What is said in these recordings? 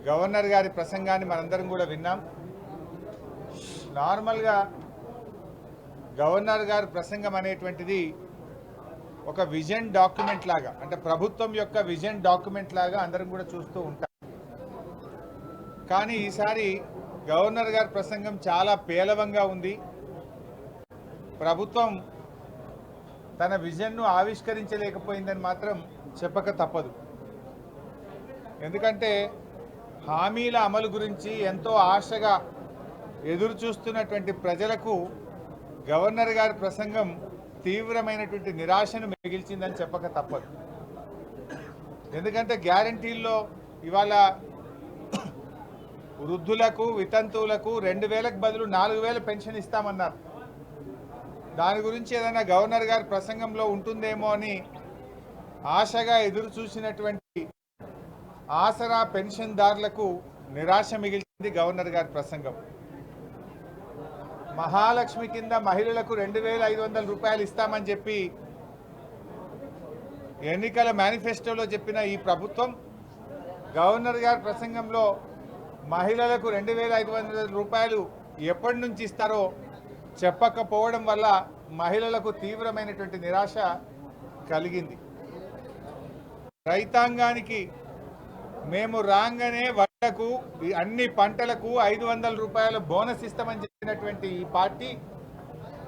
Governor గారి ప్రసంగాన్ని మనందరం కూడా విన్నాం. నార్మల్గా గవర్నర్ గారి ప్రసంగం అనేటువంటిది ఒక విజన్ డాక్యుమెంట్ లాగా, అంటే ప్రభుత్వం యొక్క విజన్ డాక్యుమెంట్ లాగా అందరం కూడా చూస్తూ ఉంటాం. కానీ ఈసారి గవర్నర్ గారి ప్రసంగం చాలా పేలవంగా ఉంది. ప్రభుత్వం తన విజన్ను ఆవిష్కరించలేకపోయిందని మాత్రం చెప్పక తప్పదు. ఎందుకంటే హామీల అమలు గురించి ఎంతో ఆశగా ఎదురు చూస్తున్నటువంటి ప్రజలకు గవర్నర్ గారి ప్రసంగం తీవ్రమైనటువంటి నిరాశను మిగిల్చిందని చెప్పక తప్పదు. ఎందుకంటే గ్యారంటీల్లో ఇవాళ వృద్ధులకు వితంతువులకు 2000కు బదులు 4000 పెన్షన్ ఇస్తామన్నారు. దాని గురించి ఏదైనా గవర్నర్ గారి ప్రసంగంలో ఉంటుందేమో అని ఆశగా ఎదురు చూసినటువంటి ఆసరా పెన్షన్దారులకు నిరాశ మిగిల్చింది గవర్నర్ గారి ప్రసంగం. మహాలక్ష్మి కింద మహిళలకు 2500 రూపాయలు ఇస్తామని చెప్పి ఎన్నికల మేనిఫెస్టోలో చెప్పిన ఈ ప్రభుత్వం గవర్నర్ గారి ప్రసంగంలో మహిళలకు 2500 రూపాయలు ఎప్పటి నుంచి ఇస్తారో చెప్పకపోవడం వల్ల మహిళలకు తీవ్రమైనటువంటి నిరాశ కలిగింది. రైతాంగానికి మేము రాగానే వడ్లకు అన్ని పంటలకు 500 రూపాయల బోనస్ ఇస్తామని చెప్పినటువంటి ఈ పార్టీ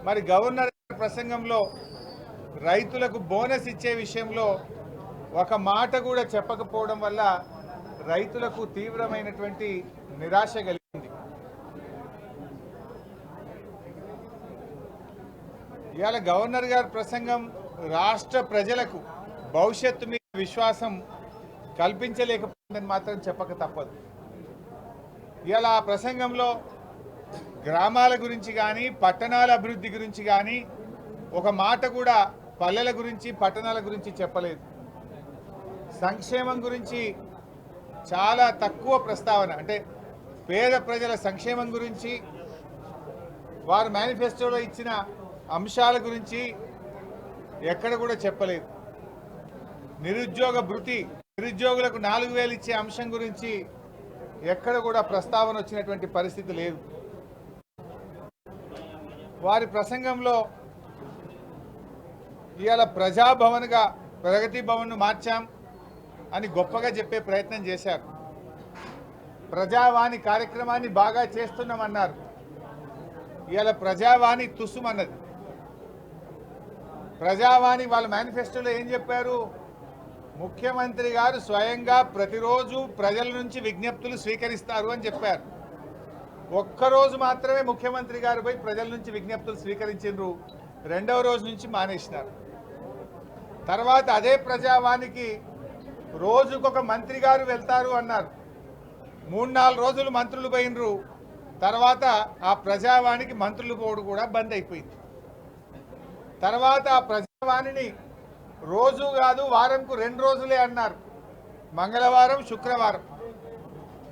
మరి గవర్నర్ ప్రసంగంలో రైతులకు బోనస్ ఇచ్చే విషయంలో ఒక మాట కూడా చెప్పకపోవడం వల్ల రైతులకు తీవ్రమైనటువంటి నిరాశ కలిగింది. ఇవాళ గవర్నర్ గారి ప్రసంగం రాష్ట్ర ప్రజలకు భవిష్యత్తు మీద విశ్వాసం కల్పించలేకపోయిందని మాత్రం చెప్పక తప్పదు. ఇవాళ ఆ ప్రసంగంలో గ్రామాల గురించి కానీ పట్టణాల అభివృద్ధి గురించి కానీ ఒక మాట కూడా పల్లెల గురించి పట్టణాల గురించి చెప్పలేదు. సంక్షేమం గురించి చాలా తక్కువ ప్రస్తావన, అంటే పేద ప్రజల సంక్షేమం గురించి వారు మేనిఫెస్టోలో ఇచ్చిన అంశాల గురించి ఎక్కడ కూడా చెప్పలేదు. నిరుద్యోగ భృతి, నిరుద్యోగులకు 4000 ఇచ్చే అంశం గురించి ఎక్కడ కూడా ప్రస్తావన వచ్చినటువంటి పరిస్థితి లేదు. వారి ప్రసంగంలో ఇవాళ ప్రజాభవన్గా ప్రగతి భవన్ను మార్చాం అని గొప్పగా చెప్పే ప్రయత్నం చేశారు. ప్రజావాణి కార్యక్రమాన్ని బాగా చేస్తున్నామన్నారు. ఇవాళ ప్రజావాణి తుస్సుమన్నది. ప్రజావాణి వాళ్ళ మేనిఫెస్టోలో ఏం చెప్పారు? ముఖ్యమంత్రి గారు స్వయంగా ప్రతిరోజు ప్రజల నుంచి విజ్ఞప్తులు స్వీకరిస్తారు అని చెప్పారు. ఒక్కరోజు మాత్రమే ముఖ్యమంత్రి గారు పోయి ప్రజల నుంచి విజ్ఞప్తులు స్వీకరించారు. రెండవ రోజు నుంచి మానేసినారు. తర్వాత అదే ప్రజావాణికి రోజుకొక మంత్రి గారు వెళ్తారు అన్నారు. 3-4 రోజులు మంత్రులు పోయినరు. తర్వాత ఆ ప్రజావాణికి మంత్రులు పోవడం కూడా బంద్ అయిపోయింది. తర్వాత ఆ ప్రజావాణిని రోజు కాదు వారంకు 2 రోజులే అన్నారు, మంగళవారం శుక్రవారం.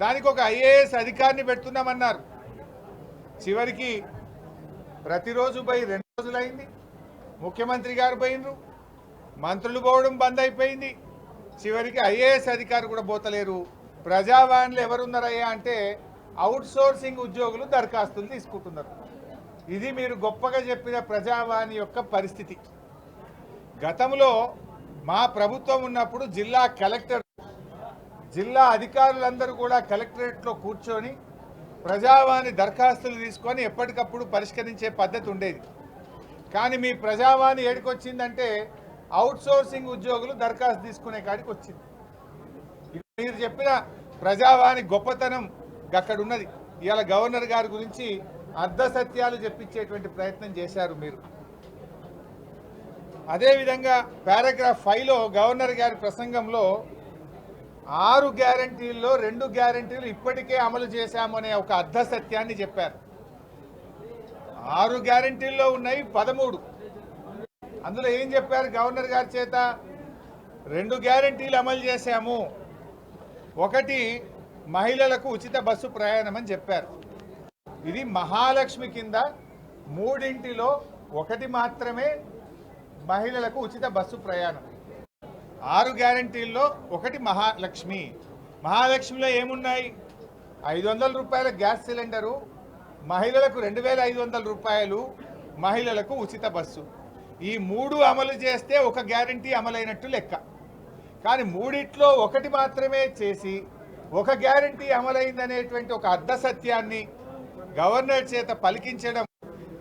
దానికి ఒక ఐఏఎస్ అధికారిని పెడుతున్నామన్నారు. చివరికి ప్రతిరోజు పోయి 2 రోజులైంది. ముఖ్యమంత్రి గారు పోయినరు, మంత్రులు పోవడం బంద్ అయిపోయింది. చివరికి ఐఏఎస్ అధికారి కూడా పోతలేరు. ప్రజావాణిలో ఎవరున్నారయ్యా అంటే అవుట్ సోర్సింగ్ ఉద్యోగులు దరఖాస్తులు తీసుకుంటున్నారు. ఇది మీరు గొప్పగా చెప్పిన ప్రజావాణి యొక్క పరిస్థితి. గతంలో మా ప్రభుత్వం ఉన్నప్పుడు జిల్లా కలెక్టర్, జిల్లా అధికారులందరూ కూడా కలెక్టరేట్లో కూర్చొని ప్రజావాణి దరఖాస్తులు తీసుకొని ఎప్పటికప్పుడు పరిష్కరించే పద్ధతి ఉండేది. కానీ మీ ప్రజావాణి ఏడికొచ్చిందంటే అవుట్ సోర్సింగ్ ఉద్యోగులు దరఖాస్తు తీసుకునే కాడికి వచ్చింది. మీరు చెప్పిన ప్రజావాణి గొప్పతనం అక్కడ ఉన్నది. ఇవాళ గవర్నర్ గారి గురించి అర్ధ సత్యాలు చెప్పించేటువంటి ప్రయత్నం చేశారు మీరు. అదేవిధంగా పారాగ్రాఫ్ 5లో గవర్నర్ గారి ప్రసంగంలో 6 గ్యారంటీల్లో 2 గ్యారంటీలు ఇప్పటికే అమలు చేశామనే ఒక అర్ధ సత్యాన్ని చెప్పారు. 6 గ్యారంటీల్లో ఉన్నాయి 13. అందులో ఏం చెప్పారు గవర్నర్ గారి చేత? 2 గ్యారంటీలు అమలు చేశాము. ఒకటి మహిళలకు ఉచిత బస్సు ప్రయాణం అని చెప్పారు. ఇది మహాలక్ష్మి కింద 3ంటిలో 1 మాత్రమే మహిళలకు ఉచిత బస్సు ప్రయాణం. 6 గ్యారంటీల్లో 1 మహాలక్ష్మి. మహాలక్ష్మిలో ఏమున్నాయి? 500 రూపాయల గ్యాస్ సిలిండరు, మహిళలకు 2500 రూపాయలు, మహిళలకు ఉచిత బస్సు. ఈ మూడు అమలు చేస్తే ఒక గ్యారంటీ అమలైనట్టు లెక్క. కానీ మూడిట్లో ఒకటి మాత్రమే చేసి ఒక గ్యారంటీ అమలైందనేటువంటి ఒక అర్ధ సత్యాన్ని గవర్నర్ చేత పలికించడం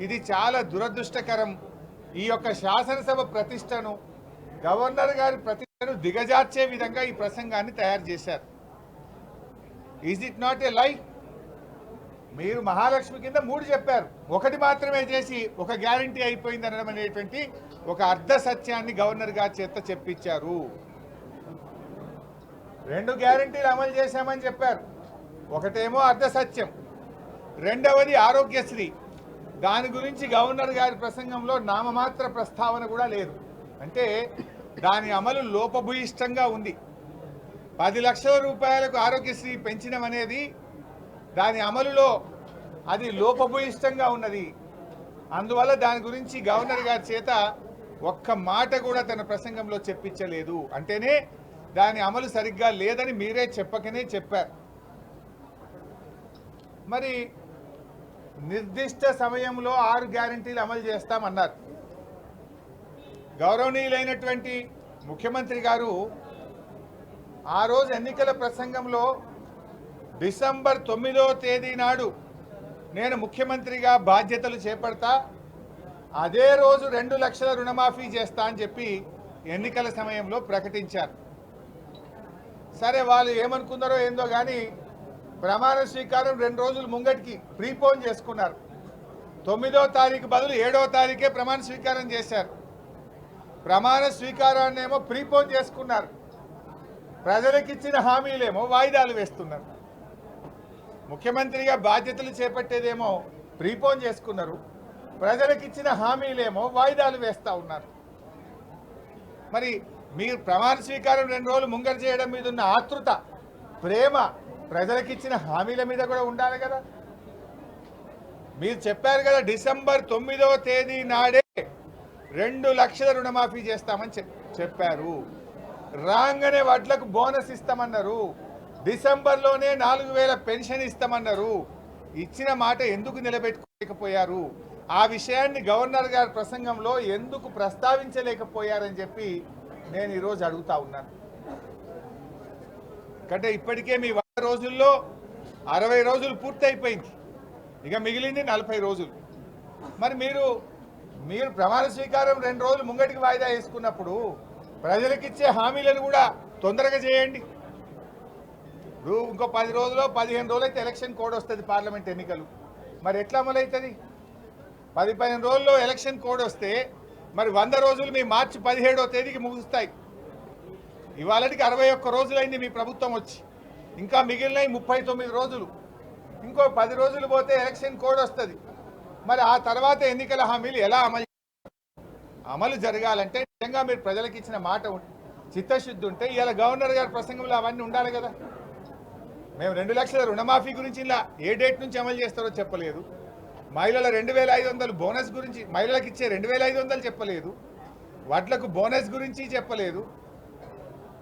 ఇది చాలా దురదృష్టకరం. ఈ యొక్క శాసనసభ ప్రతిష్టను, గవర్నర్ గారి ప్రతిష్టను దిగజార్చే విధంగా ఈ ప్రసంగాన్ని తయారు చేశారు. ఈజ్ ఇట్ నాట్ ఏ లై? మీరు మహాలక్ష్మి కింద మూడు చెప్పారు, ఒకటి మాత్రమే చేసి ఒక గ్యారంటీ అయిపోయింది అనడం అనేటువంటి ఒక అర్ధ సత్యాన్ని గవర్నర్ గారి చేత చెప్పించారు. 2 గ్యారంటీలు అమలు చేశామని చెప్పారు. ఒకటేమో అర్ధ సత్యం, రెండవది ఆరోగ్యశ్రీ. దాని గురించి గవర్నర్ గారి ప్రసంగంలో నామమాత్ర ప్రస్తావన కూడా లేదు. అంటే దాని అమలు లోపభూయిష్టంగా ఉంది. 10 లక్షల రూపాయలకు ఆరోగ్యశ్రీ పెంచడం అనేది దాని అమలులో అది లోపభూయిష్టంగా ఉన్నది. అందువల్ల దాని గురించి గవర్నర్ గారి చేత ఒక్క మాట కూడా తన ప్రసంగంలో చెప్పించలేదు. అంటేనే దాని అమలు సరిగ్గా లేదని మీరే చెప్పకనే చెప్పారు. మరి నిర్దిష్ట సమయంలో 6 గ్యారంటీలు అమలు చేస్తామన్నారు. గౌరవనీయులైనటువంటి ముఖ్యమంత్రి గారు ఆ రోజు ఎన్నికల ప్రసంగంలో డిసెంబర్ 9వ తేదీ నాడు నేను ముఖ్యమంత్రిగా బాధ్యతలు చేపడతా, అదే రోజు 2 లక్షల రుణమాఫీ చేస్తా అని చెప్పి ఎన్నికల సమయంలో ప్రకటించారు. సరే, వాళ్ళు ఏమనుకున్నారో ఏందో కానీ ప్రమాణ స్వీకారం 2 రోజులు ముంగటికి ప్రీపోన్ చేసుకున్నారు. 9వ తారీఖు బదులు 7వ తారీఖే ప్రమాణ స్వీకారం చేశారు. ప్రమాణ స్వీకారాన్ని ఏమో ప్రీపోన్ చేసుకున్నారు. ప్రజలకిచ్చిన హామీలేమో వాయిదాలు వేస్తున్నారు. ముఖ్యమంత్రిగా బాధ్యతలు చేపట్టేదేమో ప్రీపోన్ చేసుకున్నారు, ప్రజలకిచ్చిన హామీలేమో వాయిదాలు వేస్తూ ఉన్నారు. మరి మీరు ప్రమాణ స్వీకారం 2 రోజులు ముంగట చేయడం మీద ఉన్న ఆతృత, ప్రేమ ప్రజలకిచ్చిన హామీల మీద కూడా ఉండాలి కదా. మీరు చెప్పారు కదా, డిసెంబర్ 9వ తేదీ నాడే 2 లక్షల రుణమాఫీ చేస్తామని చెప్పారు. రాగానే వడ్లకు బోనస్ ఇస్తామన్నారు. డిసెంబర్లోనే 4000 పెన్షన్ ఇస్తామన్నారు. ఇచ్చిన మాట ఎందుకు నిలబెట్టుకోలేకపోయారు? ఆ విషయాన్ని గవర్నర్ గారి ప్రసంగంలో ఎందుకు ప్రస్తావించలేకపోయారని చెప్పి నేను ఈరోజు అడుగుతా ఉన్నాను. అంటే ఇప్పటికే మీ 100 రోజుల్లో 60 రోజులు పూర్తయిపోయింది, ఇక మిగిలింది 40 రోజులు. మరి మీరు ప్రమాణ స్వీకారం 2 రోజులు ముంగటికి వాయిదా వేసుకున్నప్పుడు ప్రజలకిచ్చే హామీలను కూడా తొందరగా చేయండి. ఇప్పుడు ఇంకో 10 రోజుల్లో 15 రోజులు అయితే ఎలక్షన్ కోడ్ వస్తుంది, పార్లమెంట్ ఎన్నికలు. మరి ఎట్లా అమలవుతుంది? 10-15 రోజుల్లో ఎలక్షన్ కోడ్ వస్తే మరి 100 రోజులు మీ మార్చి 17వ తేదీకి ముగుస్తాయి. ఇవాళకి 61 రోజులైంది మీ ప్రభుత్వం వచ్చి, ఇంకా మిగిలినవి 39 రోజులు. ఇంకో 10 రోజులు పోతే ఎలక్షన్ కోడ్ వస్తుంది. మరి ఆ తర్వాత ఎన్నికల హామీలు ఎలా అమలు జరగాలంటే నిజంగా మీరు ప్రజలకు ఇచ్చిన మాట చిత్తశుద్ధి ఉంటే ఇలా గవర్నర్ గారి ప్రసంగంలో అవన్నీ ఉండాలి కదా. మేము 2 లక్షల రుణమాఫీ గురించి ఇలా ఏ డేట్ నుంచి అమలు చేస్తారో చెప్పలేదు. మహిళల 2500 బోనస్ గురించి, మహిళలకు ఇచ్చే 2500 చెప్పలేదు. వడ్లకు బోనస్ గురించి చెప్పలేదు.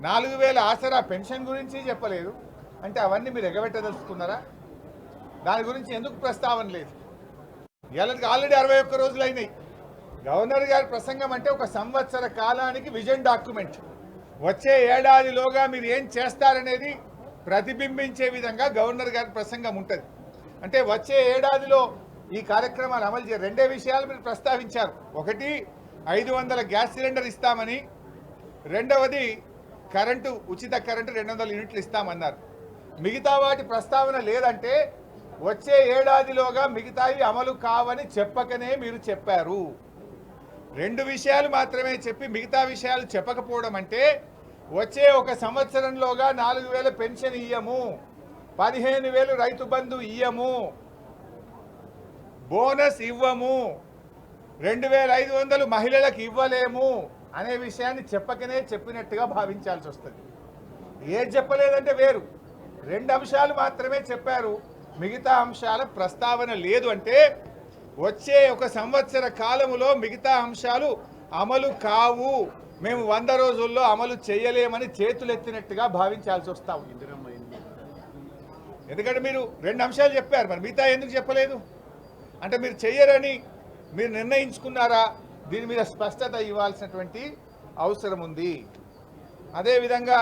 4000 ఆసరా పెన్షన్ గురించి చెప్పలేదు. అంటే అవన్నీ మీరు ఎగబెట్టదలుచుకున్నారా? దాని గురించి ఎందుకు ప్రస్తావన లేదు? ఇవాళకి ఆల్రెడీ 61 రోజులు అయినాయి. గవర్నర్ గారి ప్రసంగం అంటే ఒక సంవత్సర కాలానికి విజన్ డాక్యుమెంట్. వచ్చే ఏడాదిలోగా మీరు ఏం చేస్తారనేది ప్రతిబింబించే విధంగా గవర్నర్ గారి ప్రసంగం ఉంటుంది. అంటే వచ్చే ఏడాదిలో ఈ కార్యక్రమాలు అమలు చేయ 2 విషయాలు మీరు ప్రస్తావించారు. ఒకటి 500 గ్యాస్ సిలిండర్ ఇస్తామని, రెండవది కరెంటు, ఉచిత కరెంటు 200 యూనిట్లు ఇస్తామన్నారు. మిగతా వాటి ప్రస్తావన లేదంటే వచ్చే ఏడాదిలోగా మిగతావి అమలు కావని చెప్పకనే మీరు చెప్పారు. 2 విషయాలు మాత్రమే చెప్పి మిగతా విషయాలు చెప్పకపోవడం అంటే వచ్చే ఒక సంవత్సరంలోగా 4000 పెన్షన్ ఇయ్యము, 15000 రైతు బంధు ఇయ్యము, బోనస్ ఇవ్వము, 2500 మహిళలకు ఇవ్వలేము అనే విషయాన్ని చెప్పకనే చెప్పినట్టుగా భావించాల్సి వస్తుంది. ఏది చెప్పలేదంటే వేరు, 2 అంశాలు మాత్రమే చెప్పారు, మిగతా అంశాల ప్రస్తావన లేదు. అంటే వచ్చే ఒక సంవత్సర కాలములో మిగతా అంశాలు అమలు కావు, మేము 100 రోజుల్లో అమలు చేయలేమని చేతులెత్తినట్టుగా భావించాల్సి వస్తా ఉంది. ఎందుకంటే మీరు 2 అంశాలు చెప్పారు, మరి మిగతా ఎందుకు చెప్పలేదు? అంటే మీరు చెయ్యరని మీరు నిర్ణయించుకున్నారా? దీని మీద స్పష్టత ఇవ్వాల్సినటువంటి అవసరం ఉంది. అదేవిధంగా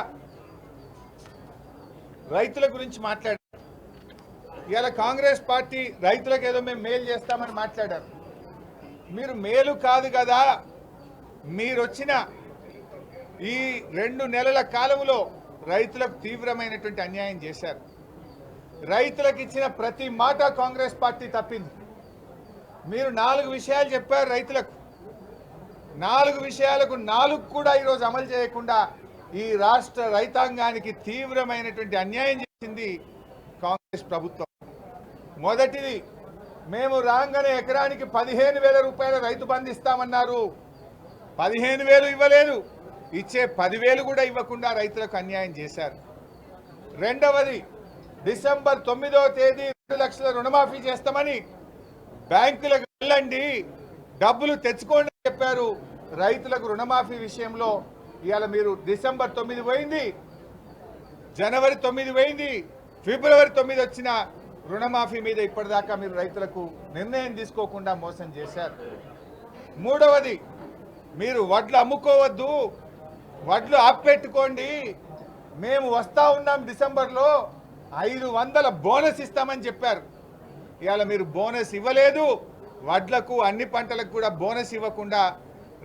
రైతుల గురించి మాట్లాడారు. ఇవాళ కాంగ్రెస్ పార్టీ రైతులకు ఏదో మేము మేలు చేస్తామని మాట్లాడారు. మీరు మేలు కాదు కదా, మీరు వచ్చిన ఈ 2 నెలల కాలంలో రైతులకు తీవ్రమైనటువంటి అన్యాయం చేశారు. రైతులకు ఇచ్చిన ప్రతి మాట కాంగ్రెస్ పార్టీ తప్పింది. మీరు 4 విషయాలు చెప్పారు రైతులకు. 4 విషయాలకు 4 కూడా ఈరోజు అమలు చేయకుండా ఈ రాష్ట్ర రైతాంగానికి తీవ్రమైనటువంటి అన్యాయం చేసింది కాంగ్రెస్ ప్రభుత్వం. మొదటిది, మేము రాగానే ఎకరానికి 15,000 రూపాయల రైతు బంధు ఇస్తామన్నారు. 15,000 ఇవ్వలేదు, ఇచ్చే 10,000 కూడా ఇవ్వకుండా రైతులకు అన్యాయం చేశారు. రెండవది, డిసెంబర్ 9వ తేదీ 2 లక్షల రుణమాఫీ చేస్తామని బ్యాంకులకు వెళ్ళండి, డబ్బులు తెచ్చుకోండి అని చెప్పారు. రైతులకు రుణమాఫీ విషయంలో ఇవాళ మీరు డిసెంబర్ 9 పోయింది, జనవరి 9 పోయింది, ఫిబ్రవరి 9 వచ్చిన రుణమాఫీ మీద ఇప్పటిదాకా మీరు రైతులకు నిర్ణయం తీసుకోకుండా మోసం చేశారు. మూడవది, మీరు వడ్లు అమ్ముకోవద్దు, వడ్లు ఆపెట్టుకోండి, మేము వస్తా ఉన్నాం డిసెంబర్లో 500 బోనస్ ఇస్తామని చెప్పారు. ఇవాళ మీరు బోనస్ ఇవ్వలేదు, వడ్లకు అన్ని పంటలకు కూడా బోనస్ ఇవ్వకుండా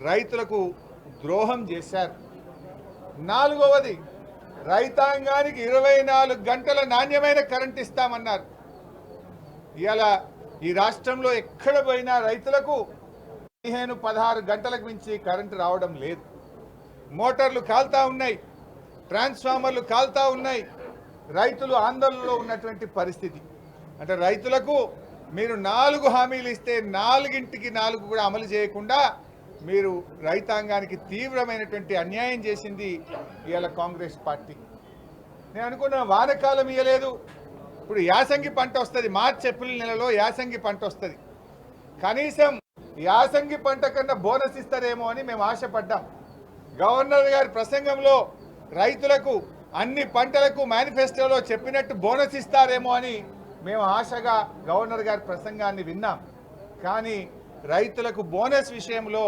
రైతులకు ద్రోహం చేశారు. నాలుగవది, రైతాంగానికి 24 గంటల నాణ్యమైన కరెంట్ ఇస్తామన్నారు. ఇవాళ ఈ రాష్ట్రంలో ఎక్కడ పోయినా రైతులకు 15-16 గంటలకు మించి కరెంటు రావడం లేదు. మోటార్లు కాల్తా ఉన్నాయి, ట్రాన్స్ఫార్మర్లు కాల్తా ఉన్నాయి, రైతులు ఆందోళనలో ఉన్నటువంటి పరిస్థితి. అంటే రైతులకు మీరు 4 హామీలు ఇస్తే 4కి 4 కూడా అమలు చేయకుండా మీరు రైతాంగానికి తీవ్రమైనటువంటి అన్యాయం చేసింది ఇవాళ కాంగ్రెస్ పార్టీ. నేను అనుకున్న వానకాలం ఇవ్వలేదు, ఇప్పుడు యాసంగి పంట వస్తుంది, మార్చి ఏప్రిల్ నెలలో యాసంగి పంట వస్తుంది, కనీసం యాసంగి పంట కన్నా బోనస్ ఇస్తారేమో అని మేము ఆశపడ్డాం. గవర్నర్ గారి ప్రసంగంలో రైతులకు అన్ని పంటలకు మేనిఫెస్టోలో చెప్పినట్టు బోనస్ ఇస్తారేమో అని మేము ఆశగా గవర్నర్ గారి ప్రసంగాన్ని విన్నాం. కానీ రైతులకు బోనస్ విషయంలో,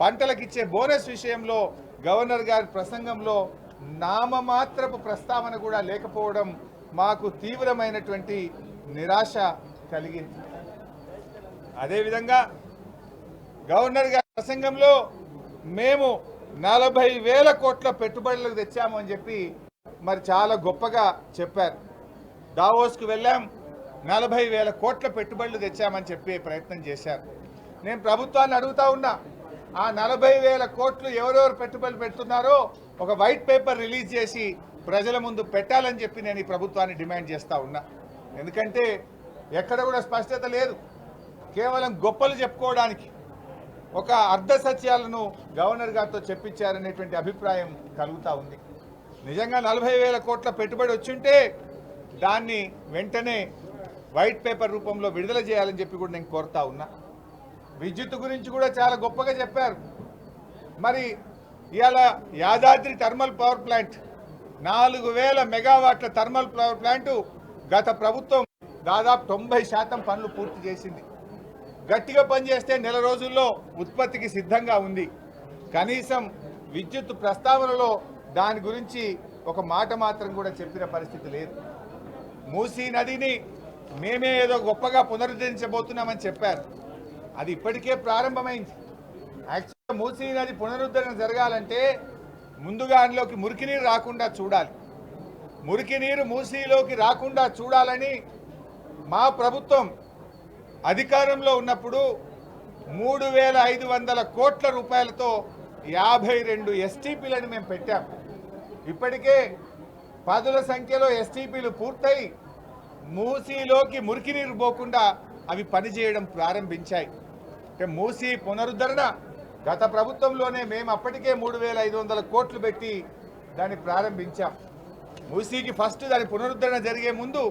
పంటలకు ఇచ్చే బోనస్ విషయంలో గవర్నర్ గారి ప్రసంగంలో నామమాత్రపు ప్రస్తావన కూడా లేకపోవడం మాకు తీవ్రమైనటువంటి నిరాశ కలిగింది. అదేవిధంగా గవర్నర్ గారి ప్రసంగంలో మేము 40,000 కోట్ల పెట్టుబడులకు తెచ్చాము అని చెప్పి మరి చాలా గొప్పగా చెప్పారు. దావోస్కు వెళ్ళాం, 40,000 కోట్ల పెట్టుబడులు తెచ్చామని చెప్పే ప్రయత్నం చేశారు. నేను ప్రభుత్వాన్ని అడుగుతా ఉన్నా, ఆ 40,000 కోట్లు ఎవరెవరు పెట్టుబడులు పెడుతున్నారో ఒక వైట్ పేపర్ రిలీజ్ చేసి ప్రజల ముందు పెట్టాలని చెప్పి నేను ఈ ప్రభుత్వాన్ని డిమాండ్ చేస్తూ ఉన్నా. ఎందుకంటే ఎక్కడ కూడా స్పష్టత లేదు, కేవలం గొప్పలు చెప్పుకోవడానికి ఒక అర్ధ సత్యాలను గవర్నర్ గారితో చెప్పించారనేటువంటి అభిప్రాయం కలుగుతూ ఉంది. నిజంగా 40,000 కోట్ల పెట్టుబడి వచ్చుంటే దాన్ని వెంటనే వైట్ పేపర్ రూపంలో విడుదల చేయాలని చెప్పి కూడా నేను కోరుతా ఉన్నా. విద్యుత్ గురించి కూడా చాలా గొప్పగా చెప్పారు. మరి ఇవాళ యాదాద్రి థర్మల్ పవర్ ప్లాంట్ 4,000 మెగావాట్ల థర్మల్ పవర్ ప్లాంటు గత ప్రభుత్వం దాదాపు 90% పనులు పూర్తి చేసింది. గట్టిగా పనిచేస్తే నెల రోజుల్లో ఉత్పత్తికి సిద్ధంగా ఉంది. కనీసం విద్యుత్ ప్రస్తావనలో దాని గురించి ఒక మాట మాత్రం కూడా చెప్పిన పరిస్థితి లేదు. మూసీ నదిని మేమే ఏదో గొప్పగా పునరుద్ధరించబోతున్నామని చెప్పారు, అది ఇప్పటికే ప్రారంభమైంది. యాక్చువల్గా మూసీ నది పునరుద్ధరణ జరగాలంటే ముందుగా అందులోకి మురికి నీరు రాకుండా చూడాలి. మురికి నీరు మూసీలోకి రాకుండా చూడాలని మా ప్రభుత్వం అధికారంలో ఉన్నప్పుడు 3,500 కోట్ల రూపాయలతో 52 ఎస్టీపీలను మేము పెట్టాం. ఇప్పటికే 10ల సంఖ్యలో ఎస్టీపీలు పూర్తయి మూసీలోకి మురికి నీరు పోకుండా అవి పనిచేయడం ప్రారంభించాయి. అంటే మూసీ పునరుద్ధరణ గత ప్రభుత్వంలోనే మేము అప్పటికే 3,500 కోట్లు పెట్టి దాన్ని ప్రారంభించాం. మూసీకి ఫస్ట్ దాని పునరుద్ధరణ జరిగే ముందు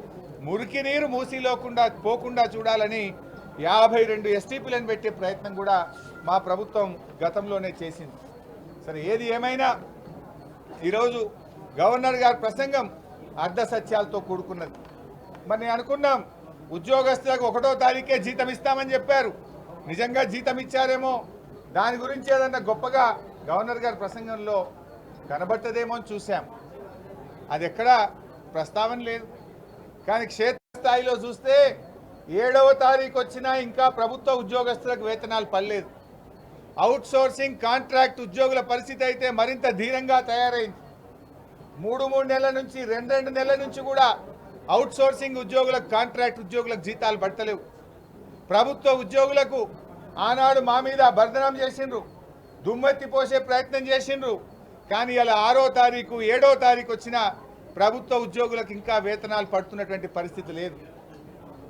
మురికి నీరు మూసీలోకుండా పోకుండా చూడాలని 52 ఎస్టీపీలను పెట్టే ప్రయత్నం కూడా మా ప్రభుత్వం గతంలోనే చేసింది. సరే, ఏది ఏమైనా ఈరోజు గవర్నర్ గారి ప్రసంగం అర్ధ సత్యాలతో కూడుకున్నది. మరి నేను అనుకున్నాం ఉద్యోగస్తులకు 1వ తారీఖే జీతం ఇస్తామని చెప్పారు. నిజంగా జీతం ఇచ్చారేమో, దాని గురించి ఏదన్నా గొప్పగా గవర్నర్ గారి ప్రసంగంలో కనబట్టదేమో అని చూసాం. అది ఎక్కడా ప్రస్తావన లేదు. కానీ క్షేత్రస్థాయిలో చూస్తే 7వ తారీఖు వచ్చినా ఇంకా ప్రభుత్వ ఉద్యోగస్తులకు వేతనాలు పడలేదు. అవుట్ సోర్సింగ్ కాంట్రాక్ట్ ఉద్యోగుల పరిస్థితి అయితే మరింత ధీరంగా తయారైంది. 3 నెలల నుంచి 2 నెలల నుంచి కూడా అవుట్ సోర్సింగ్ ఉద్యోగులకు కాంట్రాక్ట్ ఉద్యోగులకు జీతాలు పడతలేవు. ప్రభుత్వ ఉద్యోగులకు ఆనాడు మా మీద బర్ధనం చేసిండ్రు, దుమ్మెత్తి పోసే ప్రయత్నం చేసిండ్రు. కానీ ఇలా 6వ తారీఖు 7వ తారీఖు వచ్చిన ప్రభుత్వ ఉద్యోగులకు ఇంకా వేతనాలు పడుతున్నటువంటి పరిస్థితి లేదు.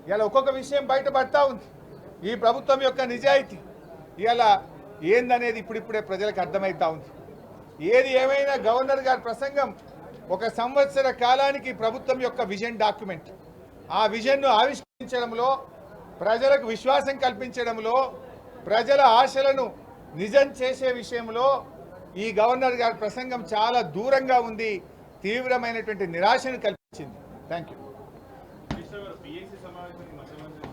ఇలా ఒక్కొక్క విషయం బయటపడతా ఉంది. ఈ ప్రభుత్వం యొక్క నిజాయితీ ఇలా ఏందనేది ఇప్పుడిప్పుడే ప్రజలకు అర్థమవుతా ఉంది. ఏది ఏమైనా గవర్నర్ గారి ప్రసంగం 1 సంవత్సర కాలానికి ప్రభుత్వం యొక్క విజన్ డాక్యుమెంట్. ఆ విజన్ను ఆవిష్కరించడంలో, ప్రజలకు విశ్వాసం కల్పించడంలో, ప్రజల ఆశలను నిజం చేసే విషయంలో ఈ గవర్నర్ గారి ప్రసంగం చాలా దూరంగా ఉంది, తీవ్రమైనటువంటి నిరాశను కల్పించింది. Thank you.